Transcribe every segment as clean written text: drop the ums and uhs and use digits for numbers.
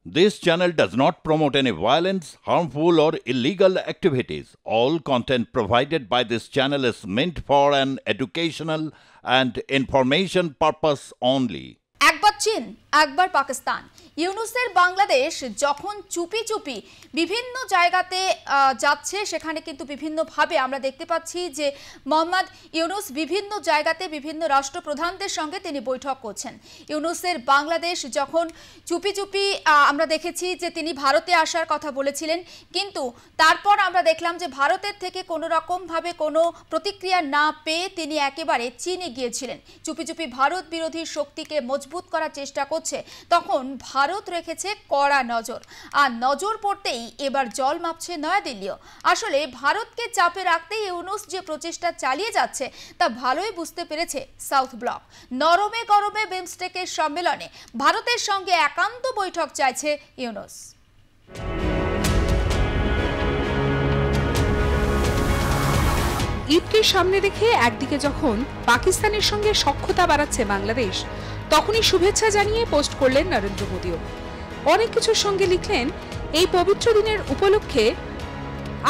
This channel does not promote any violence, harmful, or illegal activities. All content provided by this channel is meant for an educational and information purpose only. একবার চীন একবার পাকিস্তান। ইউনূসের বাংলাদেশ যখন চুপি চুপি বিভিন্ন জায়গাতে যাচ্ছে, সেখানে কিন্তু বিভিন্নভাবে আমরা দেখতে পাচ্ছি যে মোহাম্মদ ইউনূস বিভিন্ন জায়গাতে বিভিন্ন রাষ্ট্রপ্রধানদের সঙ্গে তিনি বৈঠক করছেন। ইউনূসের বাংলাদেশ যখন চুপি চুপি আমরা দেখেছি যে তিনি ভারতে আসার কথা বলেছিলেন, কিন্তু তারপর আমরা দেখলাম যে ভারতের থেকে কোনো রকমভাবে কোনো প্রতিক্রিয়া না পেয়ে তিনি একেবারে চীনে গিয়েছিলেন। চুপি চুপি ভারত বিরোধী শক্তিকে মজবুত করার চেষ্টা করছে, তখন ভারত রেখেছে কড়া নজর। আর নজর পড়তেই এবার জল মাপছে নয়াদিল্লিও। আসলে ভারতকে চাপে রাখতেই ইউনূস যে প্রচেষ্টা চালিয়ে যাচ্ছে তা ভালোই বুঝতে পেরেছে সাউথ ব্লক। নরমে গরমে বিমস্টেকের সম্মেলনে ভারতের সঙ্গে একান্ত বৈঠক চাইছে ইউনূস। ঈদকে সামনে রেখে একদিকে যখন পাকিস্তানের সঙ্গে সখ্যতা বাড়াচ্ছে বাংলাদেশ, তখনই শুভেচ্ছা জানিয়ে পোস্ট করলেন নরেন্দ্র মোদীও। অনেক কিছুর সঙ্গে লিখলেন, এই পবিত্র দিনের উপলক্ষে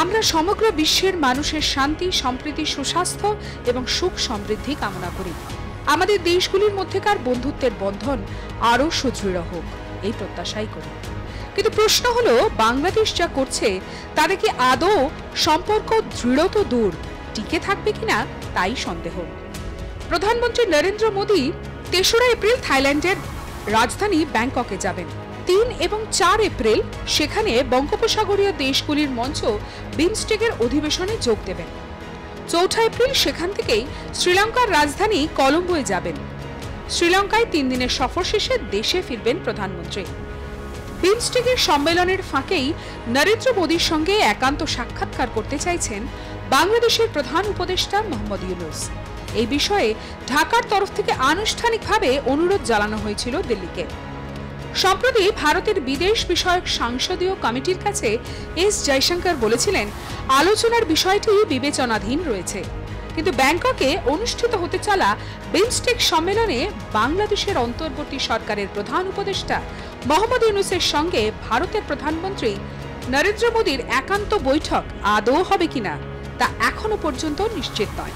আমরা সমগ্র বিশ্বের মানুষের শান্তি, সম্প্রীতি, সুস্বাস্থ্য এবং সুখ সমৃদ্ধি কামনা করি। আমাদের দেশগুলির মধ্যেকার বন্ধুত্বের বন্ধন আরও সুদৃঢ় হোক, এই প্রত্যাশাই করি। কিন্তু প্রশ্ন হলো, বাংলাদেশ যা করছে তাতে কি আদৌ সম্পর্ক দৃঢ় তো দূর, টিকে থাকবে কিনা তাই সন্দেহ। প্রধানমন্ত্রী নরেন্দ্র মোদী ৩রা এপ্রিল থাইল্যান্ডের রাজধানী ব্যাংককে যাবেন। ৩ এবং ৪ এপ্রিল সেখানে বঙ্গোপসাগরীয় দেশগুলির মঞ্চ বিমস্টেকের অধিবেশনে যোগ দেবেন। ৪ঠা এপ্রিল সেখান থেকেই শ্রীলঙ্কার রাজধানী কলম্বোয় যাবেন। শ্রীলঙ্কায় ৩ দিনের সফর শেষে দেশে ফিরবেন প্রধানমন্ত্রী। বিমস্টেকের সম্মেলনের ফাঁকেই নরেন্দ্র মোদীর সঙ্গে একান্ত সাক্ষাৎকার করতে চাইছেন বাংলাদেশের প্রধান উপদেষ্টা মোহাম্মদ ইউনূস। এই বিষয়ে ঢাকার তরফ থেকে আনুষ্ঠানিকভাবে অনুরোধ জানানো হয়েছিল দিল্লিকে। সম্প্রতি ভারতের বিদেশ বিষয়ক সংসদীয় কমিটির কাছে এস জয়শঙ্কর বলেছিলেন, আলোচনার বিষয়টি বিবেচনাধীন রয়েছে। কিন্তু ব্যাংককে অনুষ্ঠিত হতে চলা বিমস্টেক সম্মেলনে বাংলাদেশের অন্তর্বর্তী সরকারের প্রধান উপদেষ্টা মোহাম্মদ ইউনূসের সঙ্গে ভারতের প্রধানমন্ত্রী নরেন্দ্র মোদীর একান্ত বৈঠক আদৌ হবে কিনা তা এখনো পর্যন্ত নিশ্চিত নয়।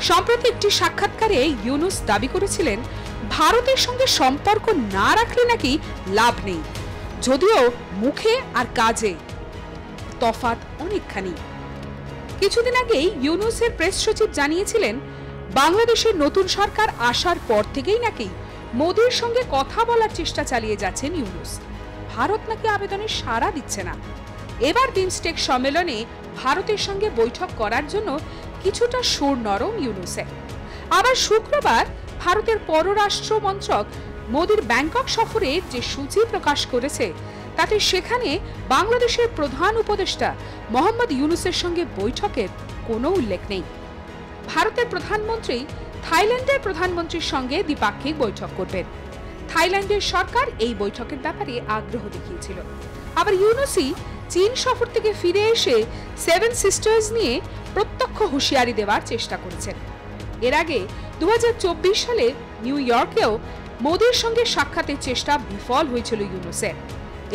সম্প্রতি একটি সাক্ষাৎকারে ইউনূস দাবি করেছিলেন, ভারতের সঙ্গে সম্পর্ক না রাখলে নাকি লাভ নেই, যদিও মুখে আর কাজে তফাৎ অনেকখানি। কিছুদিন আগেই ইউনূসের প্রেস সচিব জানিয়েছিলেন, বাংলাদেশের নতুন সরকার আসার পর থেকেই নাকি মোদীর সঙ্গে কথা বলার চেষ্টা চালিয়ে যাচ্ছেন ইউনূস। ভারত নাকি আবেদনে সাড়া দিচ্ছে না। এবার বিমস্টেক সম্মেলনে ভারতের সঙ্গে বৈঠক করার জন্য কিছুটা সুর নরম ইউনূসের। আবার শুক্রবার ভারতের পররাষ্ট্র মন্ত্রক মোদীর ব্যাংকক সফরের যে সূচি প্রকাশ করেছে, তাতে সেখানে বাংলাদেশের প্রধান উপদেষ্টা মোহাম্মদ ইউনূসের সঙ্গে বৈঠকের কোনো উল্লেখ নেই। ভারতের প্রধানমন্ত্রী থাইল্যান্ডের প্রধানমন্ত্রীর সঙ্গে দ্বিপাক্ষিক বৈঠক করবেন। থাইল্যান্ডের সরকার এই বৈঠকের ব্যাপারে আগ্রহ দেখিয়েছিল। আবার ইউনূসই চীন সফর থেকে ফিরে এসে 7 সিস্টার্স নিয়ে প্রত্যক্ষ হুঁশিয়ারি দেওয়ার চেষ্টা করেছেন। এর আগে 2024 সালে নিউ ইয়র্কেও মোদীর সঙ্গে সাক্ষাতের চেষ্টা বিফল হয়েছিল ইউনূসের।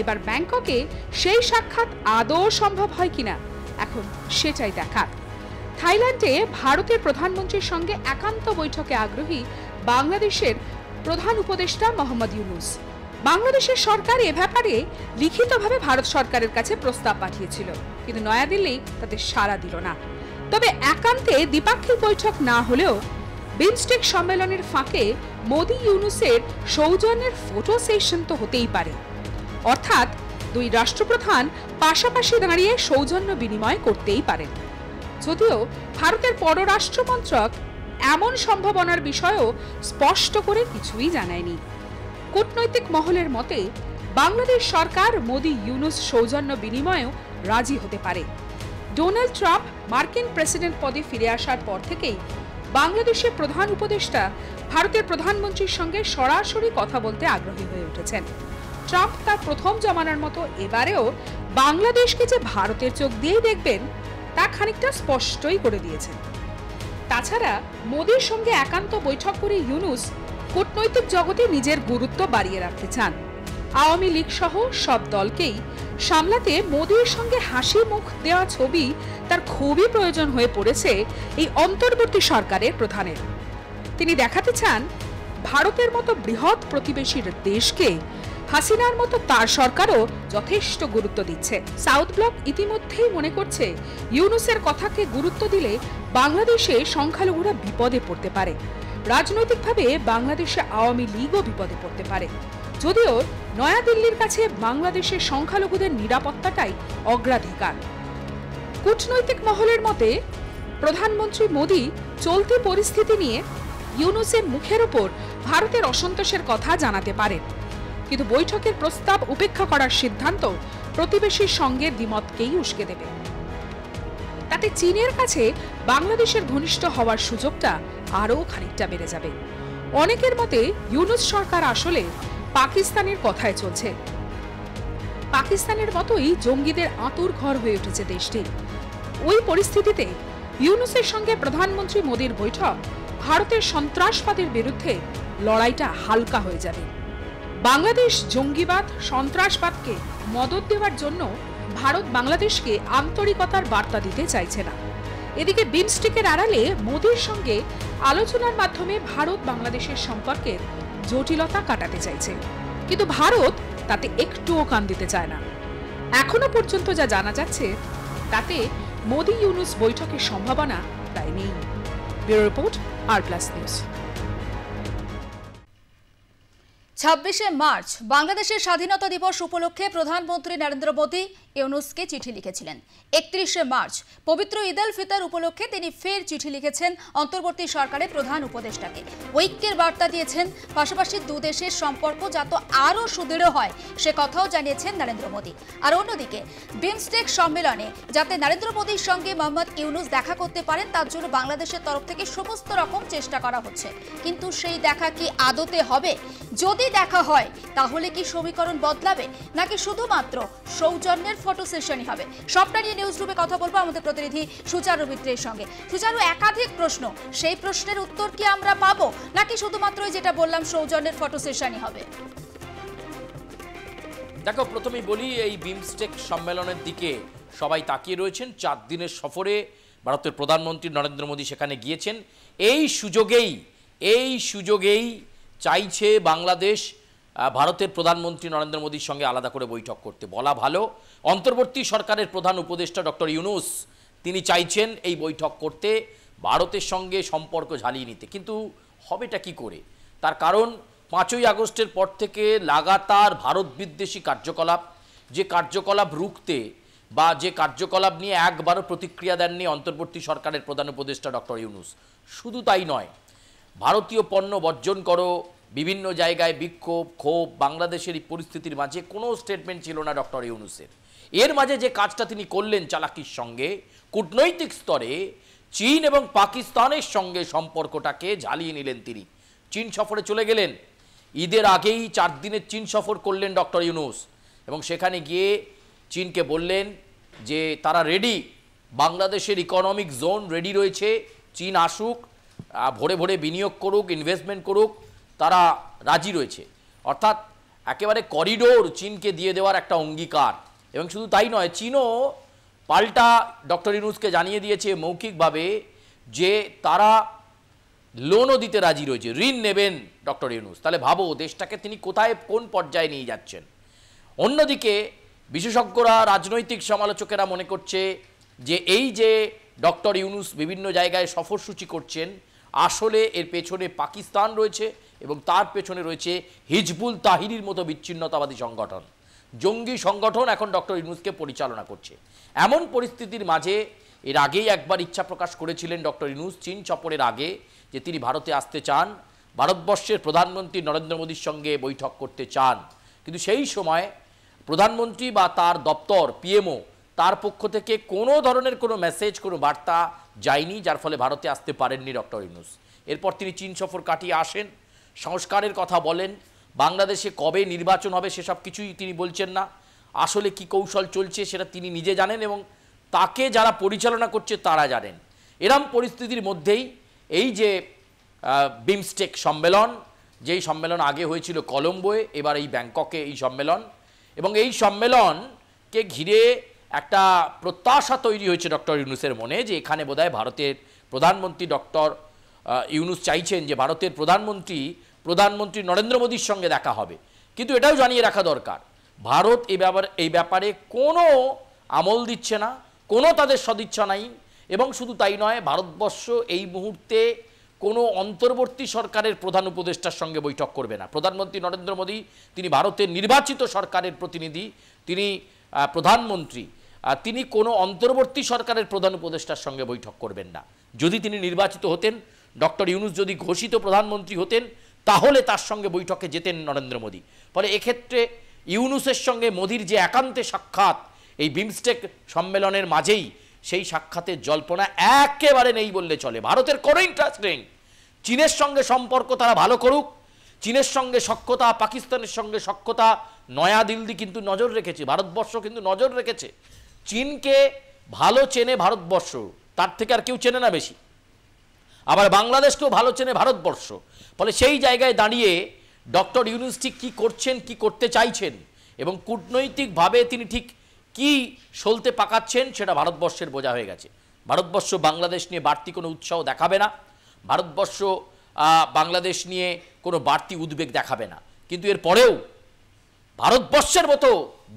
এবার ব্যাংককে সেই সাক্ষাৎ আদৌ সম্ভব হয় কিনা এখন সেটাই দেখার। থাইল্যান্ডে ভারতের প্রধানমন্ত্রীর সঙ্গে একান্ত বৈঠকে আগ্রহী বাংলাদেশের প্রধান উপদেষ্টা মোহাম্মদ ইউনূস। বাংলাদেশের সরকার এ ব্যাপারে লিখিতভাবে ভারত সরকারের কাছে প্রস্তাব পাঠিয়েছিল, কিন্তু নয়াদিল্লি তাদের সাড়া দিল না। তবে একান্তে দ্বিপাক্ষিক বৈঠক না হলেও বিমস্টেক সম্মেলনের ফাঁকে মোদী ইউনূসের সৌজন্যের ফটো সেশন তো হতেই পারে। অর্থাৎ দুই রাষ্ট্রপ্রধান পাশাপাশি দাঁড়িয়ে সৌজন্য বিনিময় করতেই পারেন। যদিও ভারতের পররাষ্ট্র মন্ত্রক এমন সম্ভাবনার বিষয়েও স্পষ্ট করে কিছুই জানায়নি। কূটনৈতিক মহলের মতে বাংলাদেশ সরকার মোদী ইউনূস সৌজন্য বিনিময়েও রাজি হতে পারে। ডোনাল্ড ট্রাম্প মার্কিন প্রেসিডেন্ট পদে ফিরে আসার পর থেকেই বাংলাদেশের প্রধান উপদেষ্টা ভারতের প্রধানমন্ত্রীর সঙ্গে সরাসরি কথা বলতে আগ্রহী হয়ে উঠেছেন। ট্রাম্প তার প্রথম জমানার মতো এবারেও বাংলাদেশকে যে ভারতের চোখ দিয়েই দেখবেন তা খানিকটা স্পষ্টই করে দিয়েছেন। তাছাড়া মোদীর সঙ্গে একান্ত বৈঠক করে ইউনূস কূটনৈতিক জগতে নিজের গুরুত্ব বাড়িয়ে রাখতে চান। আওয়ামী লীগ সহ সব দলকেই সামলাতে মোদির সঙ্গে হাসি মুখ দেওয়া ছবি তার খুবই প্রয়োজন হয়ে পড়েছে এই অন্তর্বর্তী সরকারের প্রধানের। তিনি দেখাতে চান ভারতের মতো বৃহৎ প্রতিবেশীর দেশকে হাসিনার মতো তার সরকারও যথেষ্ট গুরুত্ব দিচ্ছে। সাউথ ব্লক ইতিমধ্যেই মনে করছে ইউনূসের কথাকে গুরুত্ব দিলে বাংলাদেশে সংখ্যালঘুরা বিপদে পড়তে পারে, রাজনৈতিকভাবে বাংলাদেশে আওয়ামী লীগও বিপদে পড়তে পারে। যদিও নয়াদিল্লির কাছে বাংলাদেশের সংখ্যালঘুদের নিরাপত্তাটাই অগ্রাধিকার। কূটনৈতিক মহলের মতে প্রধানমন্ত্রী মোদি চলতি পরিস্থিতি নিয়ে ইউনূসের মুখের ওপর ভারতের অসন্তোষের কথা জানাতে পারেন, কিন্তু বৈঠকের প্রস্তাব উপেক্ষা করার সিদ্ধান্ত প্রতিবেশীর সঙ্গে দ্বিমতকেই উস্কে দেবে। তাতে চীনের কাছে বাংলাদেশের ঘনিষ্ঠ হওয়ার সুযোগটা আরও খানিকটা বেড়ে যাবে। অনেকের মতে ইউনূস সরকার আসলে পাকিস্তানের কথায় চলছে। পাকিস্তানের মতোই জঙ্গিদের আঁতুর ঘর হয়ে উঠেছে দেশটি। ওই পরিস্থিতিতে ইউনূসের সঙ্গে প্রধানমন্ত্রী মোদির বৈঠক ভারতের সন্ত্রাসবাদের বিরুদ্ধে লড়াইটা হালকা হয়ে যাবে। বাংলাদেশ জঙ্গিবাদ সন্ত্রাসবাদকে মদদ দেওয়ার জন্য ভারত বাংলাদেশকে আন্তরিকতার বার্তা দিতে চাইছে না। এদিকে বিমস্টেকের আড়ালে মোদির সঙ্গে আলোচনার মাধ্যমে ভারত বাংলাদেশের সম্পর্কের জটিলতা কাটাতে চাইছে, কিন্তু ভারত তাতে একটুও কান দিতে চায় না। এখনো পর্যন্ত যা জানা যাচ্ছে তাতে মোদি ইউনূস বৈঠকের সম্ভাবনা প্রায় নেই। ব্যুরো রিপোর্ট, আর প্লাস নিউজ। 26শে মার্চ বাংলাদেশের স্বাধীনতা দিবস উপলক্ষে প্রধানমন্ত্রী নরেন্দ্র মোদী ইউনূসকে চিঠি লিখেছিলেন। 31শে মার্চ পবিত্র ঈদ উল ফিতর উপলক্ষে তিনি ফের চিঠি লিখেছেন অন্তর্বর্তী সরকারের প্রধান উপদেষ্টাকে। ঐক্যের বার্তা দিয়েছেন, পাশাপাশি দুদেশের সম্পর্ক যাতে আরও সুদৃঢ় হয় সে কথাও জানিয়েছেন নরেন্দ্র মোদী। আর অন্যদিকে বিমস্টেক সম্মেলনে যাতে নরেন্দ্র মোদীর সঙ্গে মোহাম্মদ ইউনূস দেখা করতে পারেন তার জন্য বাংলাদেশের তরফ থেকে সমস্ত রকম চেষ্টা করা হচ্ছে, কিন্তু সেই দেখা কি আদতে হবে? যদি দেখা হয় তাহলে কি সমীকরণ বদলাবে, নাকি শুধুমাত্র সৌজন্যের ফটো সেশনই হবে? সবটা নিয়ে নিউজ রুমে কথা বলবো আমাদের প্রতিনিধি সুচারু মিত্রের সঙ্গে। সুচারু, একাধিক প্রশ্ন, সেই প্রশ্নের উত্তর কি আমরা পাবো, নাকি শুধুমাত্র যেটা বললাম সৌজন্যের ফটো সেশনই হবে? দেখো, প্রথমেই বলি, এই বিমস্টেক সম্মেলনের দিকে সবাই তাকিয়ে রয়েছেন। 4 দিনের সফরে ভারতের প্রধানমন্ত্রী নরেন্দ্র মোদী সেখানে গিয়েছেন। এই সুযোগেই চাইছে বাংলাদেশ ভারতের প্রধানমন্ত্রী নরেন্দ্র মোদীর সঙ্গে আলাদা করে বৈঠক করতে। বলা ভালো, অন্তর্বর্তী সরকারের প্রধান উপদেষ্টা ডক্টর ইউনূস তিনি চাইছেন এই বৈঠক করতে, ভারতের সঙ্গে সম্পর্ক ঝালিয়ে নিতে। কিন্তু হবেটা কি করে? তার কারণ 5ই আগস্টের পর থেকে লাগাতার ভারত বিদ্বেষী কার্যকলাপ, যে কার্যকলাপ রুখতে বা যে কার্যকলাপ নিয়ে একবারও প্রতিক্রিয়া দেননি অন্তর্বর্তী সরকারের প্রধান উপদেষ্টা ডক্টর ইউনূস। শুধু তাই নয়, ভারতীয় পণ্য বর্জন করো, বিভিন্ন জায়গায় বিক্ষোভ, ক্ষোভ, বাংলাদেশের এই পরিস্থিতির মাঝে কোনো স্টেটমেন্ট ছিল না ডক্টর ইউনূসের। এর মাঝে যে কাজটা তিনি করলেন চালাকির সঙ্গে, কূটনৈতিক স্তরে চীন এবং পাকিস্তানের সঙ্গে সম্পর্কটাকে ঝালিয়ে নিলেন তিনি। চীন সফরে চলে গেলেন, ঈদের আগেই 4 দিনের চীন সফর করলেন ডক্টর ইউনূস, এবং সেখানে গিয়ে চীনকে বললেন যে তারা রেডি, বাংলাদেশের ইকোনমিক জোন রেডি রয়েছে, চীন আসুক, ভরে ভরে বিনিয়োগ করুক, ইনভেস্টমেন্ট করুক, তারা রাজি রয়েছে। অর্থাৎ একেবারে করিডোর চীনকে দিয়ে দেওয়ার একটা অঙ্গীকার। এবং শুধু তাই নয়, চীনও পাল্টা ডক্টর ইউনূসকে জানিয়ে দিয়েছে মৌখিকভাবে যে তারা লোনও দিতে রাজি রয়েছে, ঋণ নেবেন ডক্টর ইউনূস। তাহলে ভাবো দেশটাকে তিনি কোথায়, কোন পর্যায়ে নিয়ে যাচ্ছেন। অন্যদিকে বিশেষজ্ঞরা, রাজনৈতিক সমালোচকেরা মনে করছে যে এই যে ডক্টর ইউনূস বিভিন্ন জায়গায় সফরসূচি করছেন, আসলে এর পেছনে পাকিস্তান রয়েছে এবং তার পেছনে রয়েছে হিজবুল তাহরির মতো বিচ্ছিন্নতাবাদী সংগঠন, জঙ্গি সংগঠন এখন ডক্টর ইউনূসকে পরিচালনা করছে। এমন পরিস্থিতির মাঝে এর আগেই একবার ইচ্ছা প্রকাশ করেছিলেন ডক্টর ইউনূস চীন সফরের আগে যে তিনি ভারতে আসতে চান, ভারতবর্ষের প্রধানমন্ত্রী নরেন্দ্র মোদীর সঙ্গে বৈঠক করতে চান। কিন্তু সেই সময় প্রধানমন্ত্রী বা তার দপ্তর পিএমও তার পক্ষ থেকে কোনো ধরনের কোনো মেসেজ, কোনো বার্তা যায়নি, যার ফলে ভারতে আসতে পারেননি ডক্টর ইউনূস। এরপর তিনি চীন সফর কাটিয়ে আসেন, সংস্কারের কথা বলেন, বাংলাদেশে কবে নির্বাচন হবে সেসব কিছুই তিনি বলছেন না। আসলে কি কৌশল চলছে সেটা তিনি নিজে জানেন এবং তাকে যারা পরিচালনা করছে তারা জানেন। এরম পরিস্থিতির মধ্যেই এই যে বিমস্টেক সম্মেলন, যেই সম্মেলন আগে হয়েছিল কলম্বোয়, এবার এই ব্যাংককে এই সম্মেলন, এবং এই সম্মেলনকে ঘিরে একটা প্রত্যাশা তৈরি হয়েছে ডক্টর ইউনূসের মনে যে এখানে বোধহয় ভারতের প্রধানমন্ত্রী ডক্টর ইউনূস চাইছেন যে ভারতের প্রধানমন্ত্রী নরেন্দ্র মোদীর সঙ্গে দেখা হবে। কিন্তু এটাও জানিয়ে রাখা দরকার, ভারত এই ব্যাপারে কোনো আমল দিচ্ছে না, কোনো তাদের সদিচ্ছা নাই। এবং শুধু তাই নয়, ভারতবর্ষ এই মুহূর্তে কোনো অন্তর্বর্তী সরকারের প্রধান উপদেষ্টার সঙ্গে বৈঠক করবে না। প্রধানমন্ত্রী নরেন্দ্র মোদী তিনি ভারতের নির্বাচিত সরকারের প্রতিনিধি, তিনি প্রধানমন্ত্রী, তিনি কোনো অন্তর্বর্তী সরকারের প্রধান উপদেষ্টার সঙ্গে বৈঠক করবেন না। যদি তিনি নির্বাচিত হতেন, ডক্টর ইউনূস যদি ঘোষিত প্রধানমন্ত্রী হতেন, তাহলে তার সঙ্গে বৈঠকে যেতেন নরেন্দ্র মোদী। ফলে এক্ষেত্রে ইউনূসের সঙ্গে মোদীর যে একান্তে সাক্ষাৎ এই বিমস্টেক সম্মেলনের মাঝেই, সেই সাক্ষাতের জল্পনা একেবারে নেই বললে চলে। ভারতের কোনো ইন্টারেস্ট নেই। চীনের সঙ্গে সম্পর্ক তারা ভালো করুক, চীনের সঙ্গে সখ্যতা, পাকিস্তানের সঙ্গে সখ্যতা নয়াদিল্লি কিন্তু নজর রেখেছে, ভারতবর্ষ কিন্তু নজর রেখেছে। চীনকে ভালো চেনে ভারতবর্ষ, তার থেকে আর কেউ চেনে না বেশি। আবার বাংলাদেশকেও ভালো চেনে ভারতবর্ষ। ফলে সেই জায়গায় দাঁড়িয়ে ডক্টর ইউনূস ঠিক কী করছেন, কি করতে চাইছেন, এবং কূটনৈতিকভাবে তিনি ঠিক কি সলতে পাকাচ্ছেন, সেটা ভারতবর্ষের বোঝা হয়ে গেছে। ভারতবর্ষ বাংলাদেশ নিয়ে বাড়তি কোনো উৎসাহ দেখাবে না, ভারতবর্ষ বাংলাদেশ নিয়ে কোনো বাড়তি উদ্বেগ দেখাবে না। কিন্তু এর পরেও ভারতবর্ষের মতো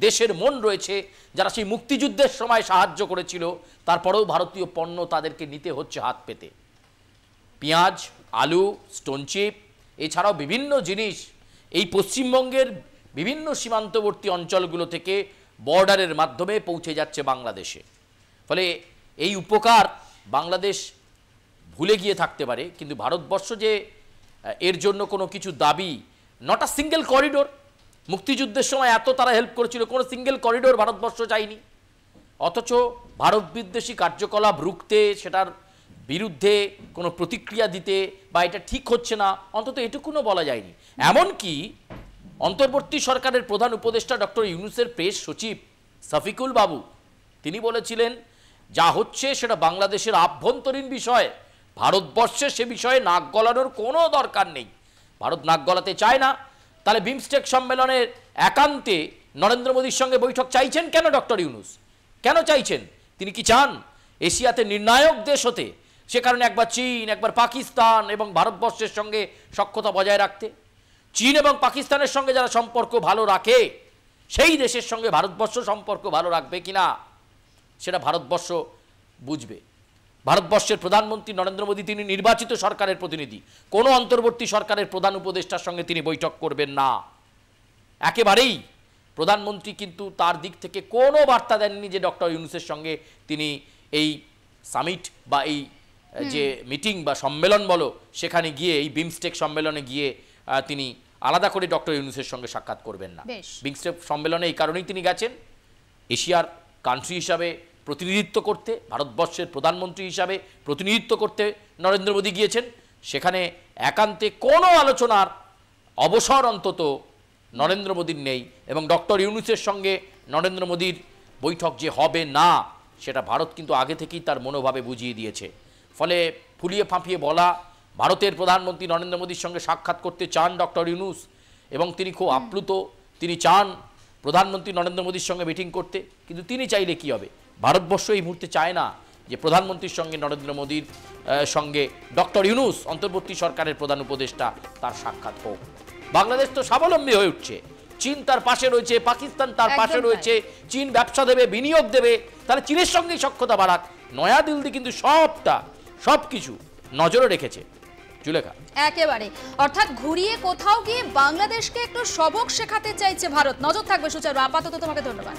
দেশের মন রয়েছে যারা সেই মুক্তিযুদ্ধের সময় সাহায্য করেছিল, তারপরেও ভারতীয় পণ্য তাদেরকে নিতে হচ্ছে হাত পেতে। পেঁয়াজ, আলু, স্টোনচিপ এছাড়াও বিভিন্ন জিনিস এই পশ্চিমবঙ্গের বিভিন্ন সীমান্তবর্তী অঞ্চলগুলো থেকে বর্ডারের মাধ্যমে পৌঁছে যাচ্ছে বাংলাদেশে। ফলে এই উপকার বাংলাদেশ ভুলে গিয়ে থাকতে পারে, কিন্তু ভারতবর্ষ যে এর জন্য কোনো কিছু দাবি, নট আ সিঙ্গেল করিডোর, মুক্তিযুদ্ধের সময় এত তারা হেল্প করেছিল, কোনো সিঙ্গেল করিডোর ভারতবর্ষ চায়নি। অথচ ভারত বিদ্বেষী কার্যকলাপ রুখতে, সেটার বিরুদ্ধে কোনো প্রতিক্রিয়া দিতে বা এটা ঠিক হচ্ছে না, অন্তত এটুকুনও বলা যায়নি। এমনকি অন্তর্বর্তী সরকারের প্রধান উপদেষ্টা ডক্টর ইউনূসের প্রেস সচিব শফিকুল বাবু তিনি বলেছিলেন, যা হচ্ছে সেটা বাংলাদেশের আভ্যন্তরীণ বিষয়, ভারতবর্ষে সে বিষয়ে নাক গলানোর কোনো দরকার নেই। ভারত নাক গলাতে চায় না, তাহলে বিমস্টেক সম্মেলনের একান্তে নরেন্দ্র মোদীর সঙ্গে বৈঠক চাইছেন কেন ডক্টর ইউনূস? কেন চাইছেন? তিনি কি চান এশিয়াতে নির্ণায়ক দেশ হতে? সে কারণে একবার চীন, একবার পাকিস্তান এবং ভারতবর্ষের সঙ্গে সখ্যতা বজায় রাখতে। চীন এবং পাকিস্তানের সঙ্গে যারা সম্পর্ক ভালো রাখে, সেই দেশের সঙ্গে ভারতবর্ষ সম্পর্ক ভালো রাখবে কিনা সেটা ভারতবর্ষ বুঝবে। ভারতবর্ষের প্রধানমন্ত্রী নরেন্দ্র মোদী তিনি নির্বাচিত সরকারের প্রতিনিধি, কোনো অন্তর্বর্তী সরকারের প্রধান উপদেষ্টার সঙ্গে তিনি বৈঠক করবেন না একেবারেই। প্রধানমন্ত্রী কিন্তু তার দিক থেকে কোনো বার্তা দেননি যে ডক্টর ইউনূসের সঙ্গে তিনি এই সামিট বা এই যে মিটিং বা সম্মেলন বলো, সেখানে গিয়ে এই বিমস্টেক সম্মেলনে গিয়ে তিনি আলাদা করে ডক্টর ইউনূসের সঙ্গে সাক্ষাৎ করবেন না। বিমস্টেক সম্মেলনে এই কারণেই তিনি গেছেন, এশিয়ার কান্ট্রি হিসাবে প্রতিনিধিত্ব করতে, ভারতবর্ষের প্রধানমন্ত্রী হিসাবে প্রতিনিধিত্ব করতে নরেন্দ্র মোদী গিয়েছেন। সেখানে একান্তে কোনো আলোচনার অবসর অন্তত নরেন্দ্র মোদীর নেই, এবং ডক্টর ইউনূসের সঙ্গে নরেন্দ্র মোদীর বৈঠক যে হবে না, সেটা ভারত কিন্তু আগে থেকেই তার মনোভাবে বুঝিয়ে দিয়েছে। ফলে ফুলিয়ে ফাঁপিয়ে বলা ভারতের প্রধানমন্ত্রী নরেন্দ্র মোদীর সঙ্গে সাক্ষাৎ করতে চান ডক্টর ইউনূস, এবং তিনি খুব আপ্লুত, তিনি চান প্রধানমন্ত্রী নরেন্দ্র মোদীর সঙ্গে মিটিং করতে, কিন্তু তিনি চাইলে কি হবে? ভারতবর্ষ এই মুহূর্তে চায় না যে প্রধানমন্ত্রীর সঙ্গে নরেন্দ্র মোদীর সঙ্গে ডক্টর ইউনূস অন্তর্বর্তী সরকারের প্রধান উপদেষ্টা তার সাক্ষাৎ হোক। বাংলাদেশ তো স্বাবলম্বী হয়ে উঠছে, চীন তার পাশে রয়েছে, পাকিস্তান তার পাশে রয়েছে, চীন ব্যবসা দেবে, বিনিয়োগ দেবে, তাহলে চীনের সঙ্গেই সখ্যতা বাড়াক। নয়াদিল্লি কিন্তু সবকিছু নজরে রেখেছে। জুলেখা, একেবারে, অর্থাৎ ঘুরিয়ে কোথাও গিয়ে বাংলাদেশকে একটু সবক শেখাতে চাইছে ভারত। নজর থাকবে সুচারু। আপাতত তোমাকে ধন্যবাদ।